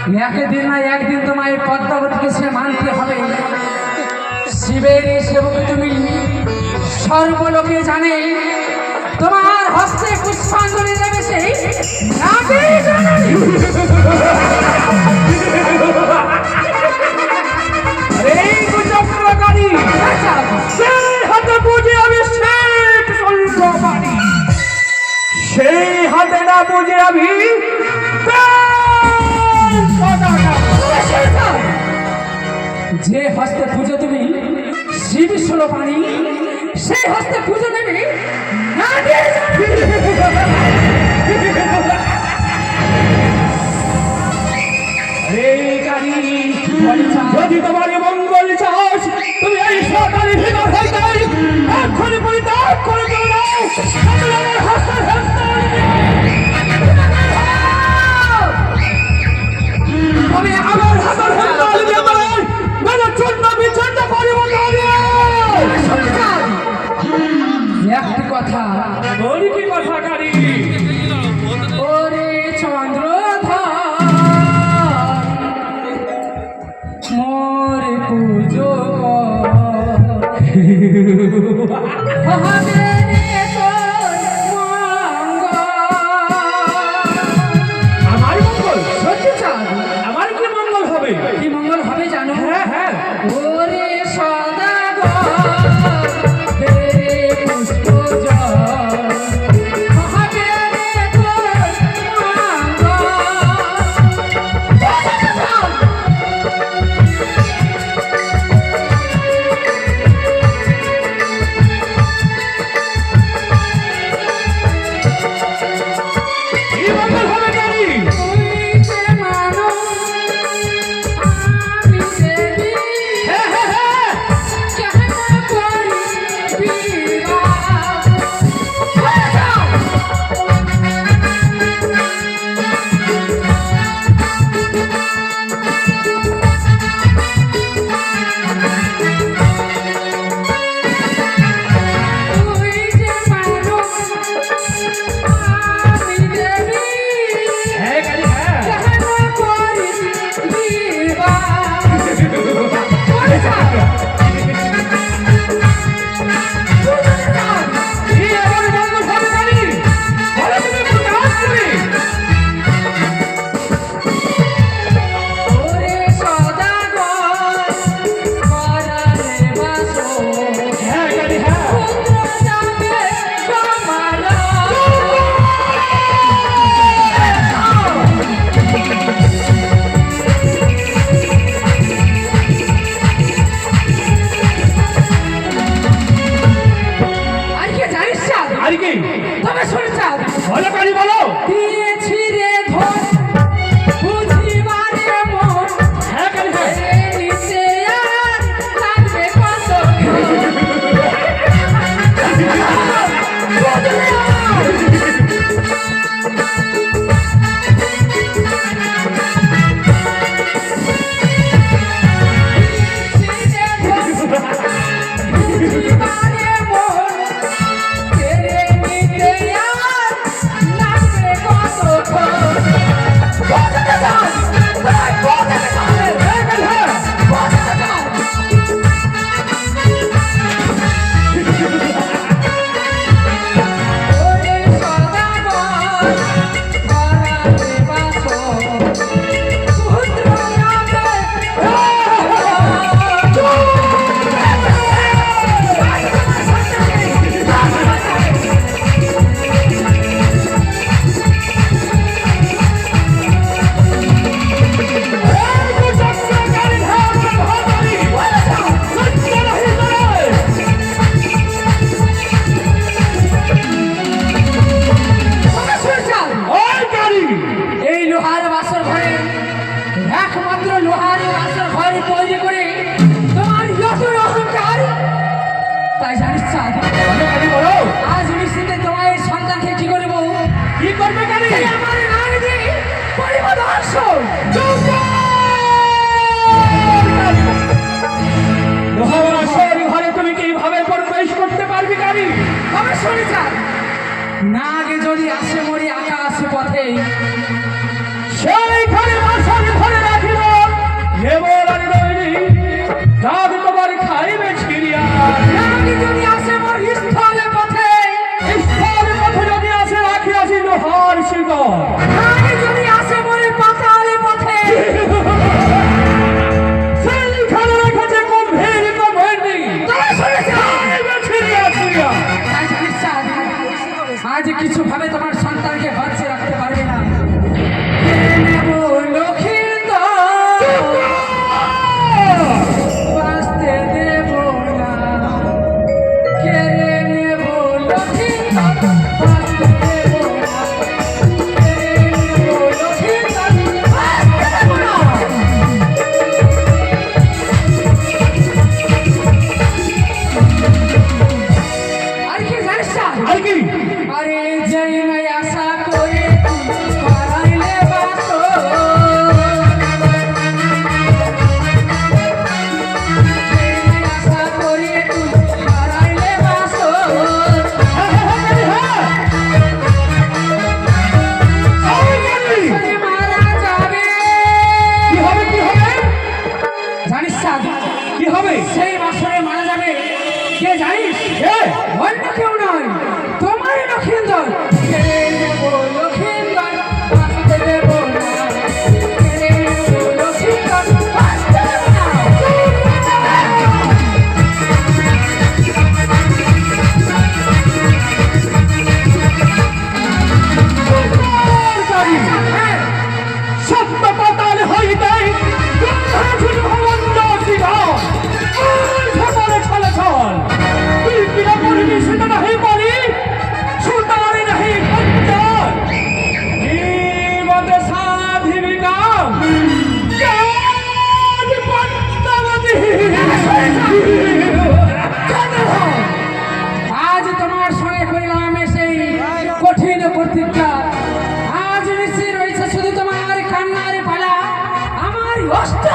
একদিন না একদিন তোমায় পদ্মাবতীকে সে মানতে হবে। শিবের সেবক তুমি, সর্বলোকে জানে তোমার হস্তে পুষ্পাঞ্জলি দেবে সেই সেই হাতে না বুঝে আমি যে হস্তে পুজো তুমি শিব ষোলপানি, সেই হস্তে পুজো নেবে যদি তোমার মঙ্গল চাস তুমি এই সরকারি ভিতর হইতে এক্ষুনি পরিত্যাগ করে দাও। আমি আমার হাতের হেলমেট দিয়ে মেরে চূর্ণ বিচ্ছিন্ন করিব না। একটি কথা, বলি কি কথা গাড়ি? ওরে চন্দ্রধর মোর পুজো হবে রে তোর মঙ্গল। আমার মঙ্গল? সত্যি চাঁদ, আমার কি মঙ্গল হবে? কি মঙ্গল হবে জানো? হ্যাঁ হ্যাঁ। ওরে সদাগর রে পুষ্প জল হবে রে তোর মঙ্গল। কষ্টে